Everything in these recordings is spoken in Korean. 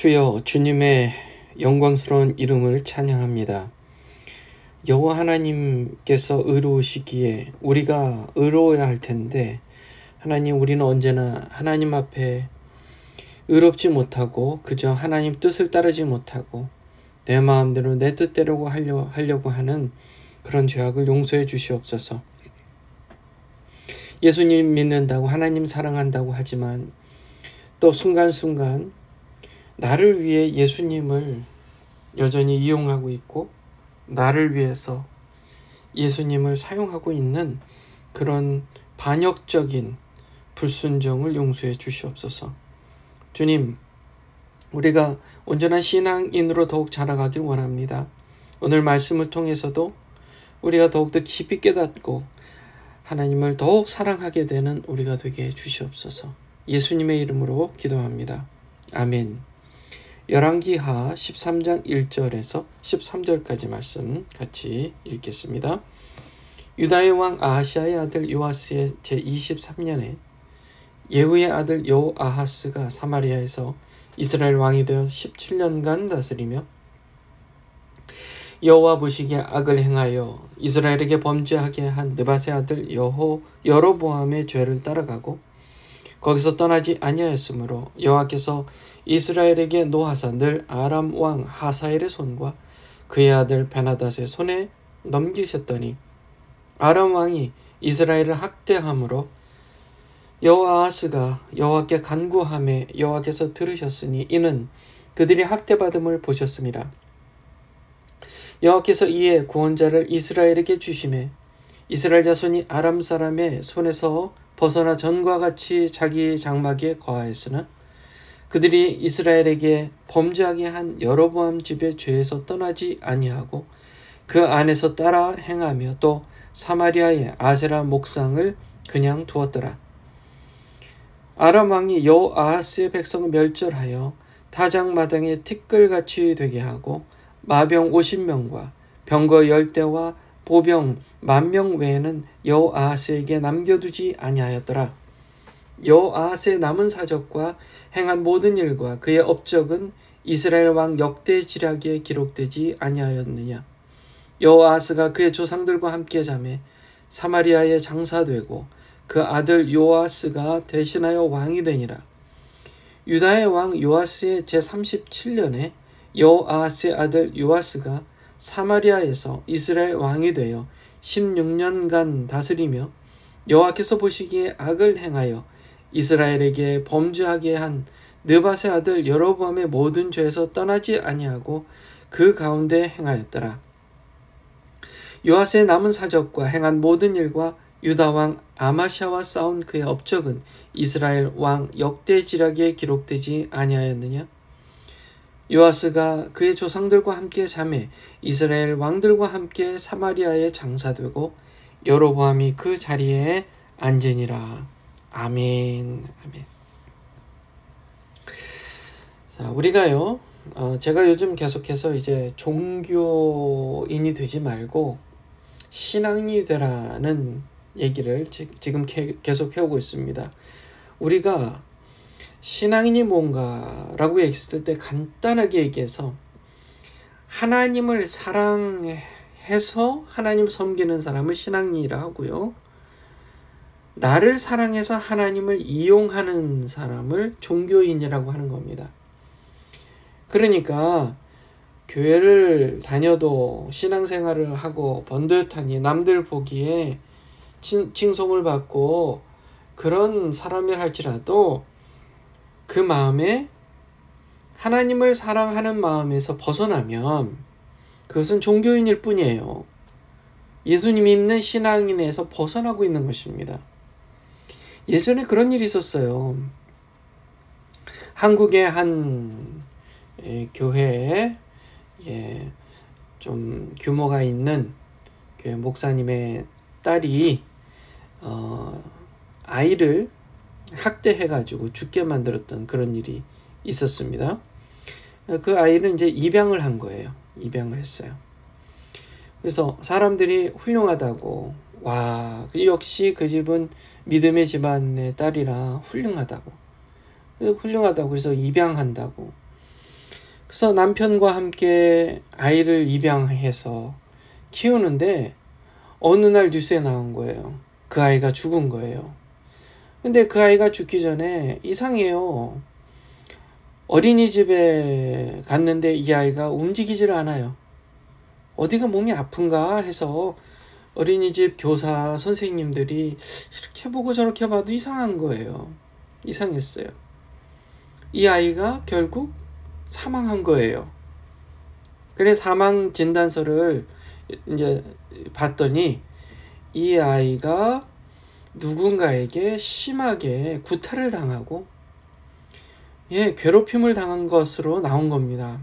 주여, 주님의 영광스러운 이름을 찬양합니다. 여호와 하나님께서 의로우시기에 우리가 의로워야 할 텐데, 하나님, 우리는 언제나 하나님 앞에 의롭지 못하고 그저 하나님 뜻을 따르지 못하고 내 마음대로 내 뜻대로 하려고 하는 그런 죄악을 용서해 주시옵소서. 예수님 믿는다고, 하나님 사랑한다고 하지만 또 순간순간 나를 위해 예수님을 여전히 이용하고 있고 나를 위해서 예수님을 사용하고 있는 그런 반역적인 불순종을 용서해 주시옵소서. 주님, 우리가 온전한 신앙인으로 더욱 자라가길 원합니다. 오늘 말씀을 통해서도 우리가 더욱더 깊이 깨닫고 하나님을 더욱 사랑하게 되는 우리가 되게 해주시옵소서. 예수님의 이름으로 기도합니다. 아멘. 열왕기하 13장 1절에서 13절까지 말씀 같이 읽겠습니다. 유다의 왕 아하시아의 아들 요아스의 제23년에 예후의 아들 요아하스가 사마리아에서 이스라엘 왕이 되어 17년간 다스리며 여호와 보시기에 악을 행하여 이스라엘에게 범죄하게 한 느밧의 아들 여로보암의 죄를 따라가고 거기서 떠나지 아니하였으므로 여호와께서 이스라엘에게 노하사 늘 아람 왕 하사엘의 손과 그의 아들 베나닷의 손에 넘기셨더니 아람 왕이 이스라엘을 학대함으로 여호아하스가 여호와께 간구하매 여호와께서 들으셨으니 이는 그들이 학대받음을 보셨음이라. 여호와께서 이에 구원자를 이스라엘에게 주심에 이스라엘 자손이 아람 사람의 손에서 벗어나 전과 같이 자기 장막에 거하였으나 그들이 이스라엘에게 범죄하게 한 여로보암 집의 죄에서 떠나지 아니하고 그 안에서 따라 행하며 또 사마리아의 아세라 목상을 그냥 두었더라. 아람 왕이 여호아하스의 백성을 멸절하여 타작마당에 티끌같이 되게 하고 마병 50명과 병거 10대와 보병 10,000명 외에는 여호아하스에게 남겨두지 아니하였더라. 여호아하스의 남은 사적과 행한 모든 일과 그의 업적은 이스라엘 왕 역대지략에 기록되지 아니하였느냐. 여호아하스가 그의 조상들과 함께 자매 사마리아에 장사되고 그 아들 요아스가 대신하여 왕이 되니라. 유다의 왕 요아스의 제37년에 여호아하스의 아들 요아스가 사마리아에서 이스라엘 왕이 되어 16년간 다스리며 여호와께서 보시기에 악을 행하여 이스라엘에게 범죄하게 한 느밧의 아들 여로보암의 모든 죄에서 떠나지 아니하고 그 가운데 행하였더라. 요아스의 남은 사적과 행한 모든 일과 유다 왕 아마샤와 싸운 그의 업적은 이스라엘 왕 역대지략에 기록되지 아니하였느냐. 요아스가 그의 조상들과 함께 자매 이스라엘 왕들과 함께 사마리아에 장사되고 여로보암이 그 자리에 앉으니라. 아멘. 아멘. 자, 우리가요, 제가 요즘 계속해서 이제 종교인이 되지 말고 신앙인이 되라는 얘기를 지금 계속 해오고 있습니다. 우리가 신앙인이 뭔가라고 얘기했을 때 간단하게 얘기해서 하나님을 사랑해서 하나님 섬기는 사람을 신앙인이라 하고요. 나를 사랑해서 하나님을 이용하는 사람을 종교인이라고 하는 겁니다. 그러니까 교회를 다녀도 신앙생활을 하고 번듯하니 남들 보기에 칭송을 받고 그런 사람을 할지라도 그 마음에 하나님을 사랑하는 마음에서 벗어나면 그것은 종교인일 뿐이에요. 예수님 믿는 신앙인에서 벗어나고 있는 것입니다. 예전에 그런 일이 있었어요. 한국의 한 교회에 좀 규모가 있는 교회 목사님의 딸이 아이를 학대해가지고 죽게 만들었던 그런 일이 있었습니다. 그 아이는 이제 입양을 한 거예요. 입양을 했어요. 그래서 사람들이 훌륭하다고, 와, 역시 그 집은 믿음의 집안의 딸이라 훌륭하다고 그래서 입양한다고. 그래서 남편과 함께 아이를 입양해서 키우는데 어느 날 뉴스에 나온 거예요. 그 아이가 죽은 거예요. 근데 그 아이가 죽기 전에 이상해요. 어린이집에 갔는데 이 아이가 움직이질 않아요. 어디가 몸이 아픈가 해서 어린이집 교사 선생님들이 이렇게 보고 저렇게 봐도 이상한 거예요. 이상했어요. 이 아이가 결국 사망한 거예요. 그래 사망 진단서를 이제 봤더니 이 아이가 누군가에게 심하게 구타를 당하고 괴롭힘을 당한 것으로 나온 겁니다.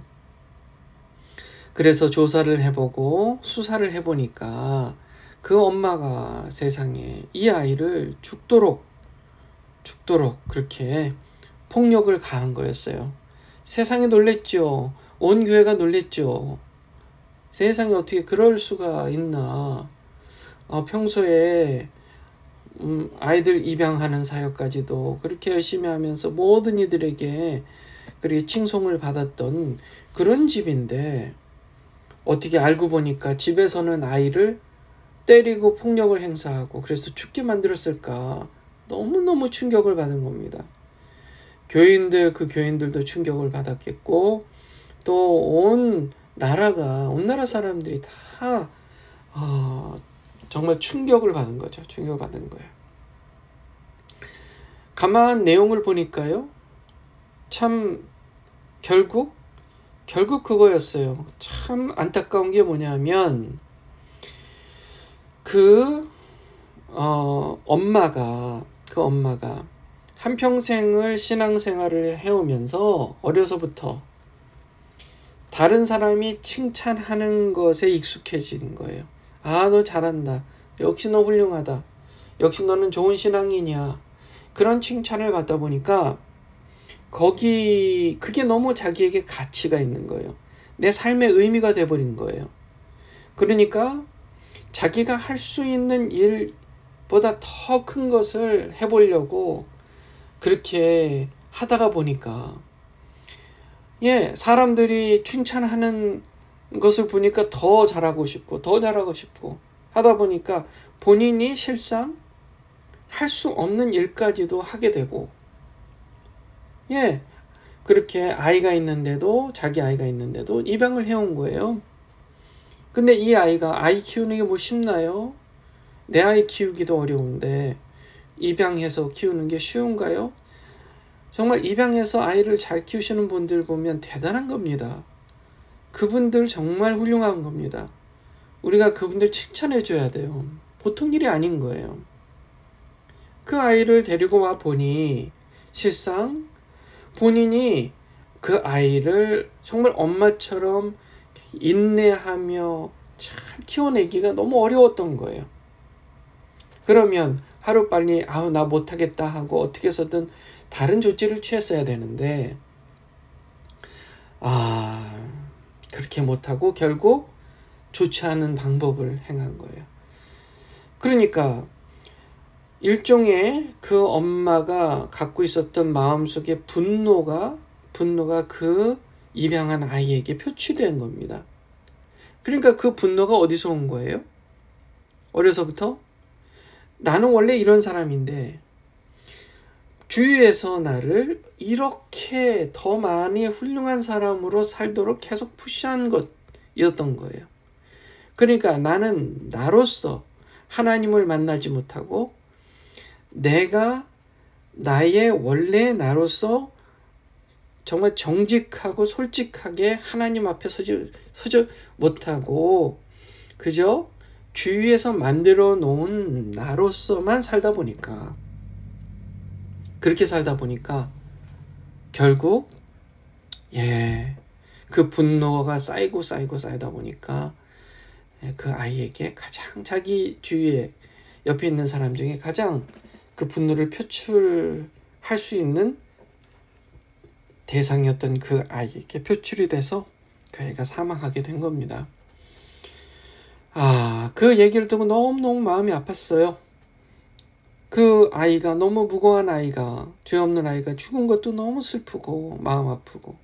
그래서 조사를 해보고 수사를 해보니까 그 엄마가 세상에 이 아이를 죽도록 그렇게 폭력을 가한 거였어요. 세상에 놀랬죠. 온 교회가 놀랬죠. 세상에 어떻게 그럴 수가 있나. 평소에 아이들 입양하는 사역까지도 그렇게 열심히 하면서 모든 이들에게 그렇게 칭송을 받았던 그런 집인데 어떻게 알고 보니까 집에서는 아이를 때리고 폭력을 행사하고 그래서 죽게 만들었을까. 너무너무 충격을 받은 겁니다. 그 교인들도 충격을 받았겠고 또 온 나라 사람들이 다 정말 충격을 받은 거죠. 충격을 받은 거예요. 가만 내용을 보니까요. 참 결국 그거였어요. 참 안타까운 게 뭐냐면 그 엄마가 한평생을 신앙생활을 해오면서 어려서부터 다른 사람이 칭찬하는 것에 익숙해진 거예요. 너 잘한다. 역시 너 훌륭하다. 역시 너는 좋은 신앙인이야. 그런 칭찬을 받다 보니까 그게 너무 자기에게 가치가 있는 거예요. 내 삶의 의미가 돼버린 거예요. 그러니까 자기가 할 수 있는 일보다 더 큰 것을 해보려고 그렇게 하다가 보니까 사람들이 칭찬하는 것을 보니까 더 잘하고 싶고 하다 보니까 본인이 실상 할 수 없는 일까지도 하게 되고 그렇게 자기 아이가 있는데도 입양을 해온 거예요. 근데 이 아이 키우는 게 뭐 쉽나요? 내 아이 키우기도 어려운데 입양해서 키우는 게 쉬운가요? 정말 입양해서 아이를 잘 키우시는 분들 보면 대단한 겁니다. 그분들 정말 훌륭한 겁니다. 우리가 그분들 칭찬해 줘야 돼요. 보통 일이 아닌 거예요. 그 아이를 데리고 와 보니 실상 본인이 그 아이를 정말 엄마처럼 인내하며 잘 키워내기가 너무 어려웠던 거예요. 그러면 하루빨리 나 못하겠다 하고 어떻게 해서든 다른 조치를 취했어야 되는데 그렇게 못하고 결국 좋지 않은 방법을 행한 거예요. 그러니까 일종의 그 엄마가 갖고 있었던 마음속의 분노가 그 입양한 아이에게 표출된 겁니다. 그러니까 그 분노가 어디서 온 거예요? 어려서부터 나는 원래 이런 사람인데 주위에서 나를 이렇게 더 많이 훌륭한 사람으로 살도록 계속 푸시한 것이었던 거예요. 그러니까 나는 나로서 하나님을 만나지 못하고 내가 나의 원래 나로서 정말 정직하고 솔직하게 하나님 앞에 서지 못하고 그저 주위에서 만들어 놓은 나로서만 그렇게 살다 보니까 결국 그 분노가 쌓이다 보니까 그 아이에게 가장 자기 주위에 옆에 있는 사람 중에 가장 그 분노를 표출할 수 있는 대상이었던 그 아이에게 표출이 돼서 그 아이가 사망하게 된 겁니다. 그 얘기를 듣고 너무너무 마음이 아팠어요. 그 아이가 너무 무고한 아이가 죄 없는 아이가 죽은 것도 너무 슬프고 마음 아프고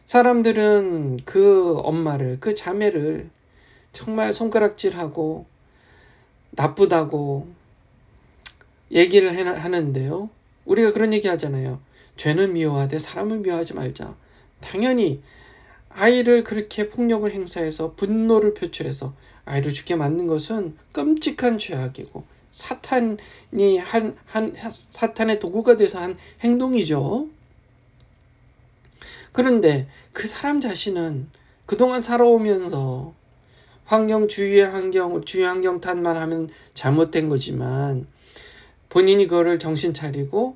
사람들은 그 엄마를, 그 자매를 정말 손가락질하고 나쁘다고 얘기를 하는데요. 우리가 그런 얘기 하잖아요. 죄는 미워하되 사람을 미워하지 말자. 당연히 아이를 그렇게 폭력을 행사해서 분노를 표출해서 아이를 죽게 만든 것은 끔찍한 죄악이고 사탄의 도구가 돼서 한 행동이죠. 그런데 그 사람 자신은 그동안 살아오면서 주위 환경 탓만 하면 잘못된 거지만 본인이 그거를 정신 차리고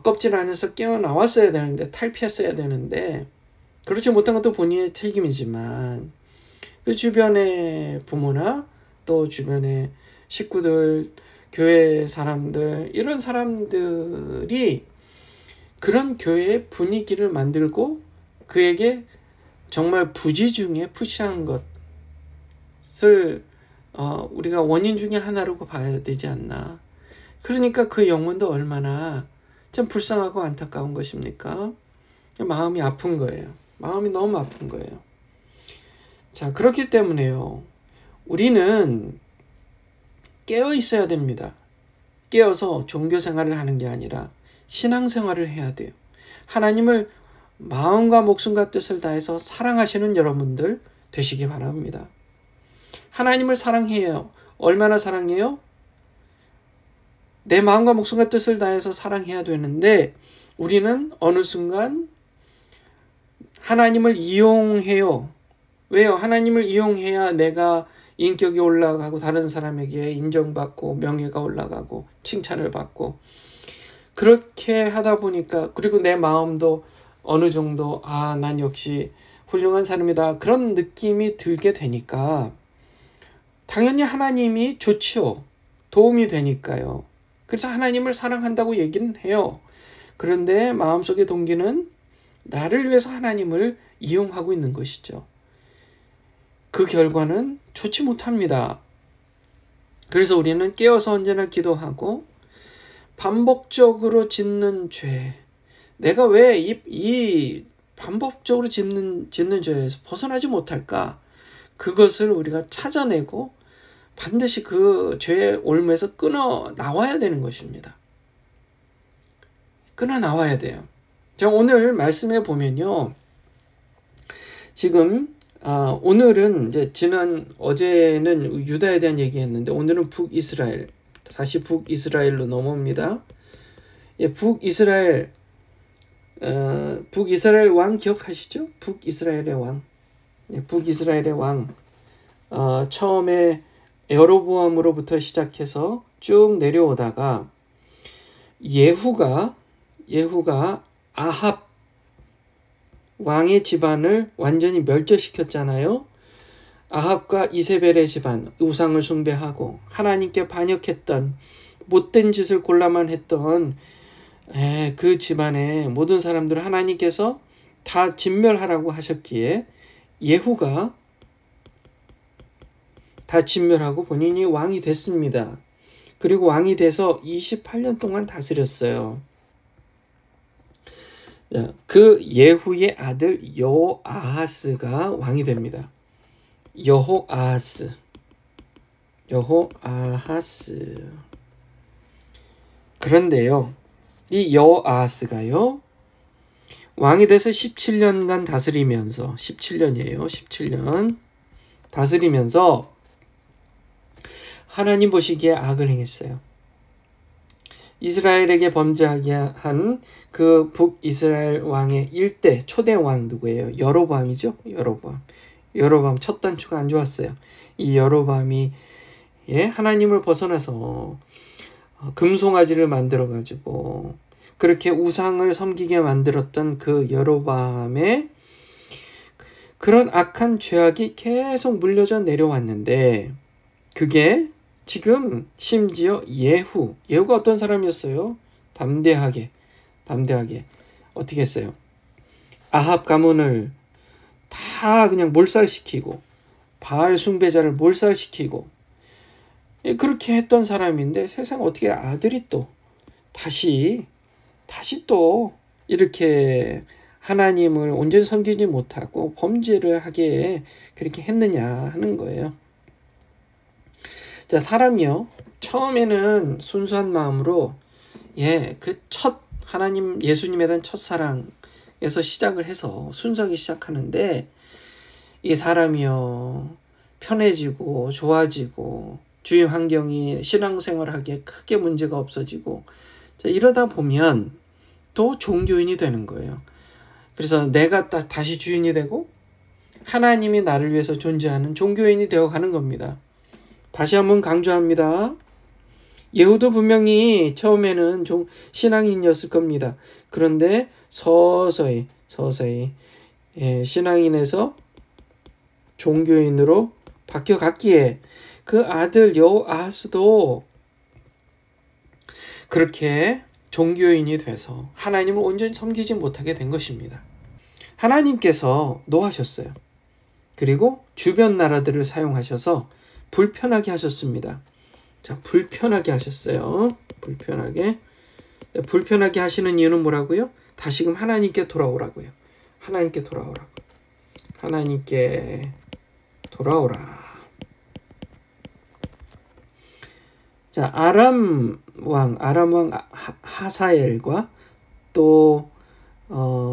껍질 안에서 깨어나왔어야 되는데, 탈피했어야 되는데, 그렇지 못한 것도 본인의 책임이지만 그 주변의 부모나 또 주변의 식구들, 교회 사람들, 이런 사람들이 그런 교회의 분위기를 만들고 그에게 정말 부지 중에 푸시한 것을 우리가 원인 중에 하나라고 봐야 되지 않나. 그러니까 그 영혼도 얼마나 참 불쌍하고 안타까운 것입니까? 마음이 아픈 거예요. 마음이 너무 아픈 거예요. 자, 그렇기 때문에요. 우리는 깨어 있어야 됩니다. 깨어서 종교 생활을 하는 게 아니라 신앙 생활을 해야 돼요. 하나님을 마음과 목숨과 뜻을 다해서 사랑하시는 여러분들 되시기 바랍니다. 하나님을 사랑해요. 얼마나 사랑해요? 내 마음과 목숨과 뜻을 다해서 사랑해야 되는데 우리는 어느 순간 하나님을 이용해요. 왜요? 하나님을 이용해야 내가 인격이 올라가고 다른 사람에게 인정받고 명예가 올라가고 칭찬을 받고, 그렇게 하다 보니까, 그리고 내 마음도 어느 정도 난 역시 훌륭한 사람이다, 그런 느낌이 들게 되니까 당연히 하나님이 좋죠. 도움이 되니까요. 그래서 하나님을 사랑한다고 얘기는 해요. 그런데 마음속의 동기는 나를 위해서 하나님을 이용하고 있는 것이죠. 그 결과는 좋지 못합니다. 그래서 우리는 깨어서 언제나 기도하고 반복적으로 짓는 죄, 내가 왜 이 반복적으로 짓는 죄에서 벗어나지 못할까? 그것을 우리가 찾아내고 반드시 그 죄의 올무에서 끊어 나와야 되는 것입니다. 끊어 나와야 돼요. 자, 오늘 말씀해 보면요. 지금 오늘은 이제 어제는 유다에 대한 얘기했는데 오늘은 북이스라엘, 다시 북이스라엘로 넘어옵니다. 예, 북이스라엘 왕 기억하시죠? 북이스라엘의 왕. 예, 북이스라엘의 왕. 처음에 여로보암으로부터 시작해서 쭉 내려오다가 예후가 아합 왕의 집안을 완전히 멸절시켰잖아요. 아합과 이세벨의 집안, 우상을 숭배하고 하나님께 반역했던, 못된 짓을 골라만 했던 그 집안의 모든 사람들을 하나님께서 다 진멸하라고 하셨기에 예후가 다 진멸하고 본인이 왕이 됐습니다. 그리고 왕이 돼서 28년 동안 다스렸어요. 그 예후의 아들 여호아하스가 왕이 됩니다. 여호아하스. 그런데요, 이 여호아하스가요, 왕이 돼서 17년간 다스리면서, 17년이에요. 17년 다스리면서 하나님 보시기에 악을 행했어요. 이스라엘에게 범죄하게 한 그 북이스라엘 왕의 일대 초대 왕 누구예요? 여로보암이죠. 여로보암 첫 단추가 안 좋았어요. 이 여로보암이 하나님을 벗어나서 금송아지를 만들어가지고 그렇게 우상을 섬기게 만들었던 그 여로보암의 그런 악한 죄악이 계속 물려져 내려왔는데, 그게 지금 심지어 예후가 어떤 사람이었어요? 담대하게 어떻게 했어요? 아합 가문을 다 그냥 몰살시키고 바알 숭배자를 몰살시키고 그렇게 했던 사람인데, 세상 어떻게 아들이 또 다시 또 이렇게 하나님을 온전히 섬기지 못하고 범죄를 하게 그렇게 했느냐 하는 거예요. 자, 사람이요, 처음에는 순수한 마음으로 그 첫 하나님 예수님에 대한 첫사랑에서 시작을 해서 순수하게 시작하는데, 이 사람이요 편해지고 좋아지고 주위 환경이 신앙생활하기에 크게 문제가 없어지고, 자, 이러다 보면 또 종교인이 되는 거예요. 그래서 내가 다시 주인이 되고 하나님이 나를 위해서 존재하는 종교인이 되어가는 겁니다. 다시 한번 강조합니다. 예후도 분명히 처음에는 신앙인이었을 겁니다. 그런데 서서히 신앙인에서 종교인으로 바뀌어갔기에 그 아들 여호아하스도 그렇게 종교인이 돼서 하나님을 온전히 섬기지 못하게 된 것입니다. 하나님께서 노하셨어요. 그리고 주변 나라들을 사용하셔서 불편하게 하셨습니다. 자, 불편하게 하셨어요. 불편하게 하시는 이유는 뭐라고요? 다시금 하나님께 돌아오라고요. 하나님께 돌아오라. 자, 아람 왕 하사엘과 또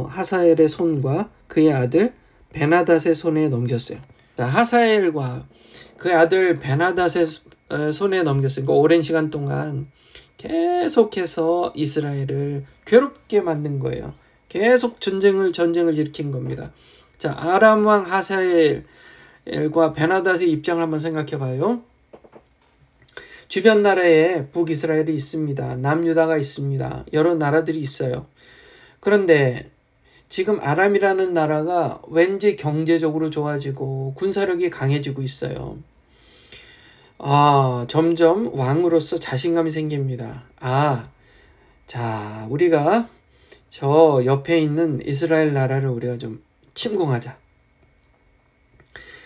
하사엘의 손과 그의 아들 베나닷의 손에 넘겼어요. 자, 하사엘과 그의 아들 베나닷의 손에 넘겼으니까 오랜 시간 동안 계속해서 이스라엘을 괴롭게 만든 거예요. 계속 전쟁을 일으킨 겁니다. 자, 아람 왕 하사엘과 베나닷의 입장을 한번 생각해 봐요. 주변 나라에 북이스라엘이 있습니다. 남유다가 있습니다. 여러 나라들이 있어요. 그런데 지금 아람이라는 나라가 왠지 경제적으로 좋아지고 군사력이 강해지고 있어요. 점점 왕으로서 자신감이 생깁니다. 자, 우리가 저 옆에 있는 이스라엘 나라를 우리가 좀 침공하자.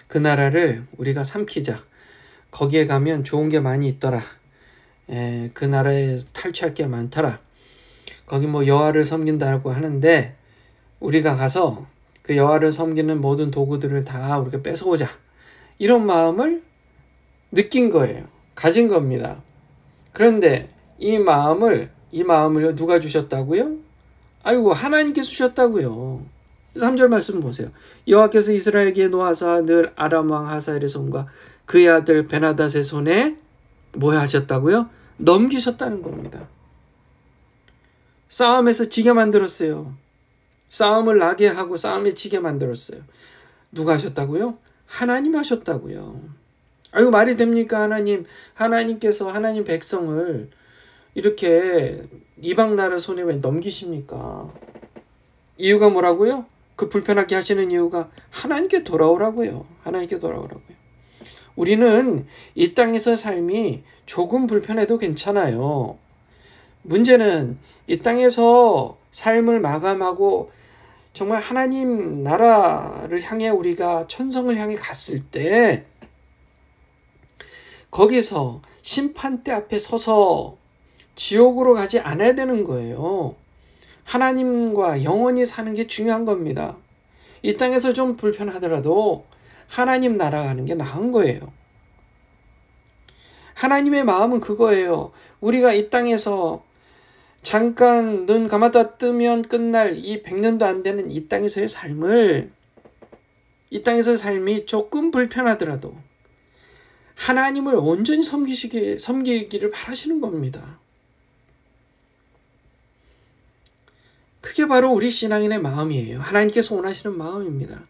그 나라를 우리가 삼키자. 거기에 가면 좋은 게 많이 있더라. 그 나라에 탈취할 게 많더라. 거기 여호와를 섬긴다고 하는데 우리가 가서 그 여호와를 섬기는 모든 도구들을 다 우리가 뺏어오자. 이런 마음을 느낀 거예요. 가진 겁니다. 그런데 이 마음을 누가 주셨다고요? 아이고, 하나님께서 주셨다고요. 3절 말씀 보세요. 여호와께서 이스라엘에게 노하사 늘 아람 왕 하사엘의 손과 그의 아들 베나닷의 손에 뭐 하셨다고요? 넘기셨다는 겁니다. 싸움에서 지게 만들었어요. 싸움을 나게 하고 싸움에 지게 만들었어요. 누가 하셨다고요? 하나님 하셨다고요. 아이고, 말이 됩니까? 하나님께서 하나님 백성을 이렇게 이방 나라 손에 왜 넘기십니까? 이유가 뭐라고요? 그 불편하게 하시는 이유가 하나님께 돌아오라고요. 우리는 이 땅에서 삶이 조금 불편해도 괜찮아요. 문제는 이 땅에서 삶을 마감하고 정말 하나님 나라를 향해 우리가 천성을 향해 갔을 때 거기서 심판대 앞에 서서 지옥으로 가지 않아야 되는 거예요. 하나님과 영원히 사는 게 중요한 겁니다. 이 땅에서 좀 불편하더라도 하나님 나라 가는 게 나은 거예요. 하나님의 마음은 그거예요. 우리가 이 땅에서 잠깐 눈 감았다 뜨면 끝날 이 100년도 안 되는 이 땅에서의 삶이 조금 불편하더라도 하나님을 온전히 섬기기를 바라시는 겁니다. 그게 바로 우리 신앙인의 마음이에요. 하나님께서 원하시는 마음입니다.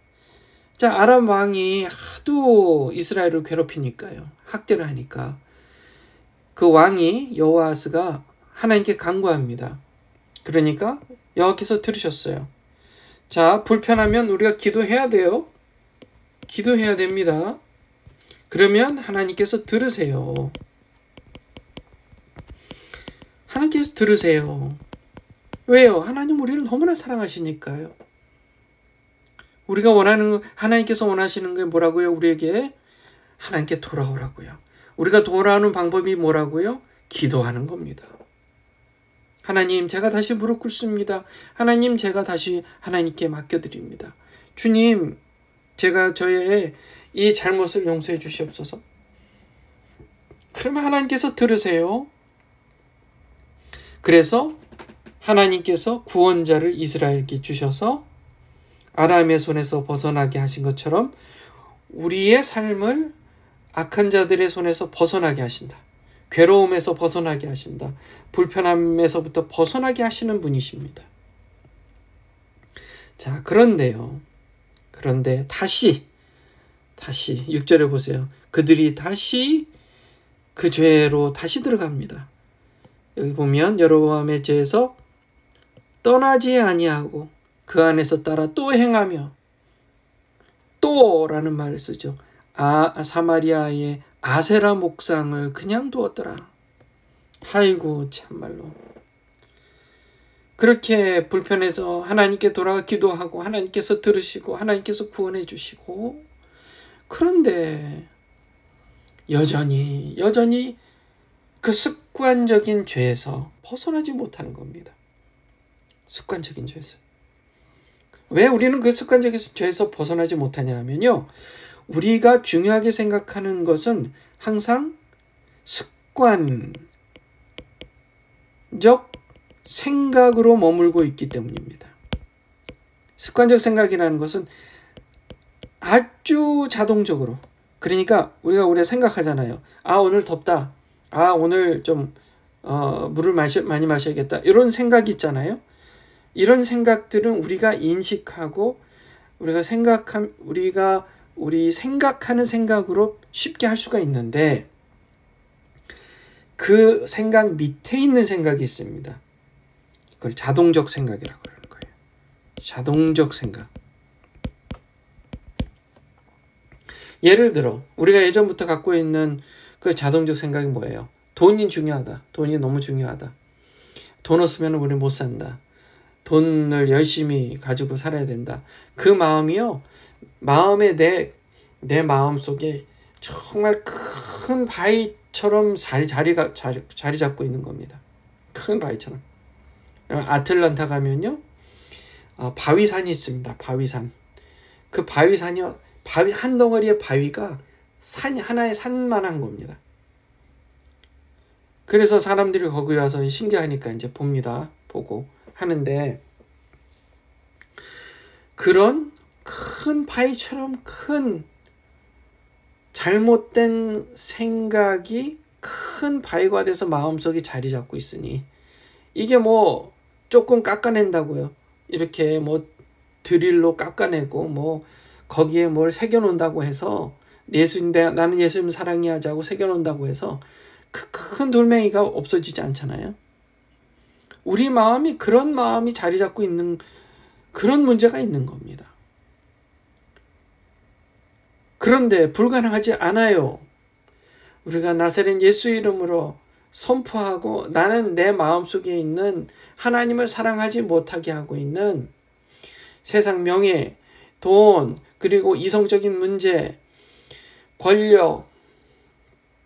자, 아람 왕이 하도 이스라엘을 괴롭히니까요. 학대를 하니까 그 왕이 여호아스가 하나님께 간구합니다. 그러니까 여호와께서 들으셨어요. 자, 불편하면 우리가 기도해야 돼요. 기도해야 됩니다. 그러면 하나님께서 들으세요. 하나님께서 들으세요. 왜요? 하나님 우리를 너무나 사랑하시니까요. 우리가 하나님께서 원하시는 게 뭐라고요? 우리에게 하나님께 돌아오라고요. 우리가 돌아오는 방법이 뭐라고요? 기도하는 겁니다. 하나님, 제가 다시 무릎 꿇습니다. 하나님, 제가 다시 하나님께 맡겨드립니다. 주님, 제가 저의 이 잘못을 용서해 주시옵소서. 그러면 하나님께서 들으세요. 그래서 하나님께서 구원자를 이스라엘에게 주셔서 아람의 손에서 벗어나게 하신 것처럼 우리의 삶을 악한 자들의 손에서 벗어나게 하신다. 괴로움에서 벗어나게 하신다. 불편함에서부터 벗어나게 하시는 분이십니다. 자, 그런데 다시 6절에 보세요. 그들이 다시 그 죄로 다시 들어갑니다. 여기 보면 여로보암의 죄에서 떠나지 아니하고 그 안에서 따라 또 행하며, 또라는 말을 쓰죠. 사마리아의 아세라 목상을 그냥 두었더라. 아이고, 참말로. 그렇게 불편해서 하나님께 돌아가 기도하고 하나님께서 들으시고 하나님께서 구원해 주시고, 그런데 여전히 그 습관적인 죄에서 벗어나지 못하는 겁니다. 습관적인 죄에서. 왜 우리는 그 습관적인 죄에서 벗어나지 못하냐 하면요, 우리가 중요하게 생각하는 것은 항상 습관적 생각으로 머물고 있기 때문입니다. 습관적 생각이라는 것은 아주 자동적으로, 그러니까 우리가 생각하잖아요. 오늘 덥다. 오늘 좀 물을 많이 마셔야겠다. 이런 생각이 있잖아요. 이런 생각들은 우리가 인식하고 우리 생각하는 생각으로 쉽게 할 수가 있는데, 그 생각 밑에 있는 생각이 있습니다. 그걸 자동적 생각이라고 하는 거예요. 자동적 생각. 예를 들어 우리가 예전부터 갖고 있는 그 자동적 생각이 뭐예요? 돈이 중요하다. 돈이 너무 중요하다. 돈 없으면 우리 못 산다. 돈을 열심히 가지고 살아야 된다. 그 마음이요, 내 마음 속에 정말 큰 바위처럼 자리 잡고 있는 겁니다. 큰 바위처럼. 아틀란타 가면요, 바위산이 있습니다. 바위산. 그 바위산이요, 바위 한 덩어리의 바위가 하나의 산만한 겁니다. 그래서 사람들이 거기 와서 신기하니까 이제 봅니다. 보고 하는데, 그런 큰 바위처럼 큰 잘못된 생각이 큰 바위가 돼서 마음속에 자리 잡고 있으니, 이게 뭐 조금 깎아낸다고요. 이렇게 뭐 드릴로 깎아내고 거기에 뭘 새겨놓는다고 해서, 나는 예수님 사랑해야 하자고 새겨놓는다고 해서 그 큰 돌멩이가 없어지지 않잖아요. 우리 마음이 그런 마음이 자리 잡고 있는 그런 문제가 있는 겁니다. 그런데 불가능하지 않아요. 우리가 나사렛 예수 이름으로 선포하고, 나는 내 마음속에 있는 하나님을 사랑하지 못하게 하고 있는 세상 명예, 돈, 그리고 이성적인 문제, 권력,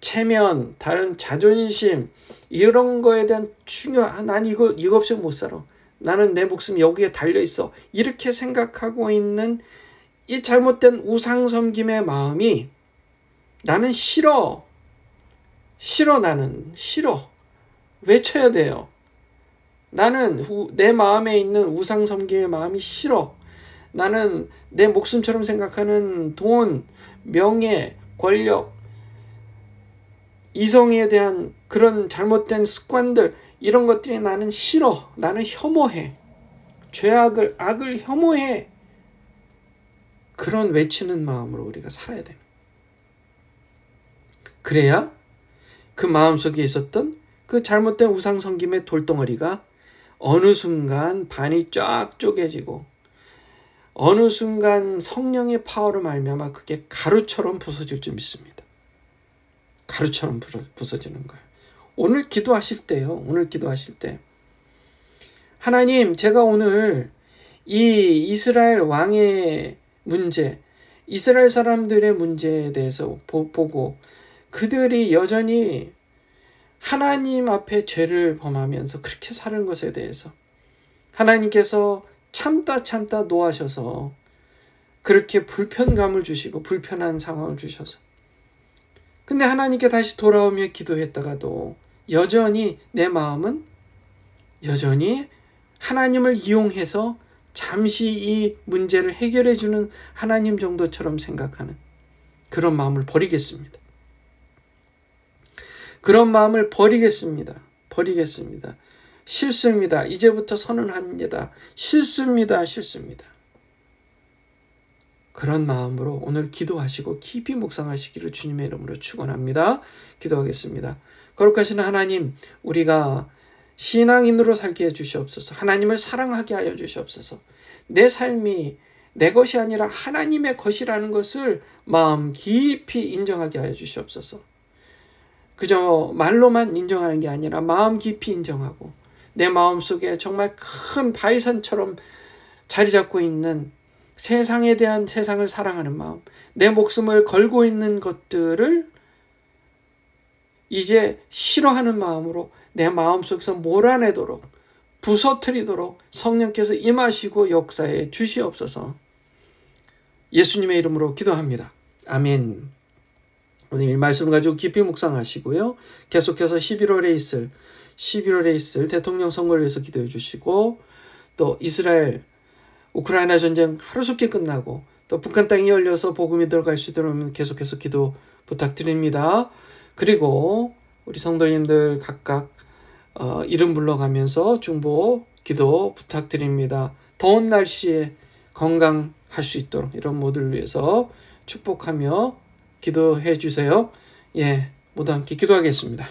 체면, 다른 자존심, 이런 거에 대한 난 이거 없이 못 살아. 나는 내 목숨이 여기에 달려있어. 이렇게 생각하고 있는 이 잘못된 우상 섬김의 마음이, 나는 싫어. 나는 싫어. 외쳐야 돼요. 나는 내 마음에 있는 우상 섬김의 마음이 싫어. 나는 내 목숨처럼 생각하는 돈, 명예, 권력, 이성에 대한 그런 잘못된 습관들, 이런 것들이 나는 싫어. 나는 혐오해. 악을 혐오해. 그런 외치는 마음으로 우리가 살아야 돼요. 그래야 그 마음속에 있었던 그 잘못된 우상 섬김의 돌덩어리가 어느 순간 반이 쫙 쪼개지고, 어느 순간 성령의 파워로 말미암아 그게 가루처럼 부서질 줄 믿습니다. 가루처럼 부서지는 거예요. 오늘 기도하실 때 하나님, 제가 오늘 이 이스라엘 왕의 문제, 이스라엘 사람들의 문제에 대해서 보고, 그들이 여전히 하나님 앞에 죄를 범하면서 그렇게 사는 것에 대해서 하나님께서 참다 노하셔서 그렇게 불편감을 주시고 불편한 상황을 주셔서, 근데 하나님께 다시 돌아오며 기도했다가도 여전히 내 마음은 여전히 하나님을 이용해서 잠시 이 문제를 해결해 주는 하나님 정도처럼 생각하는 그런 마음을 버리겠습니다. 그런 마음을 버리겠습니다. 싫습니다. 이제부터 선언합니다. 싫습니다. 그런 마음으로 오늘 기도하시고 깊이 묵상하시기를 주님의 이름으로 축원합니다. 기도하겠습니다. 거룩하신 하나님, 우리가 신앙인으로 살게 해주시옵소서. 하나님을 사랑하게 하여 주시옵소서. 내 삶이 내 것이 아니라 하나님의 것이라는 것을 마음 깊이 인정하게 하여 주시옵소서. 그저 말로만 인정하는 게 아니라 마음 깊이 인정하고 내 마음속에 정말 큰 바위산처럼 자리 잡고 있는 세상에 대한, 세상을 사랑하는 마음, 내 목숨을 걸고 있는 것들을 이제 싫어하는 마음으로 내 마음속에서 몰아내도록, 부서뜨리도록 성령께서 임하시고 역사해 주시옵소서. 예수님의 이름으로 기도합니다. 아멘. 오늘 이 말씀 가지고 깊이 묵상하시고요. 계속해서 11월에 있을 대통령 선거를 위해서 기도해 주시고, 또 이스라엘 우크라이나 전쟁 하루속히 끝나고 또 북한 땅이 열려서 복음이 들어갈 수 있도록 계속해서 기도 부탁드립니다. 그리고 우리 성도님들 각각 이름 불러가면서 중보 기도 부탁드립니다. 더운 날씨에 건강할 수 있도록 이런 모두를 위해서 축복하며 기도해 주세요. 모두 함께 기도하겠습니다.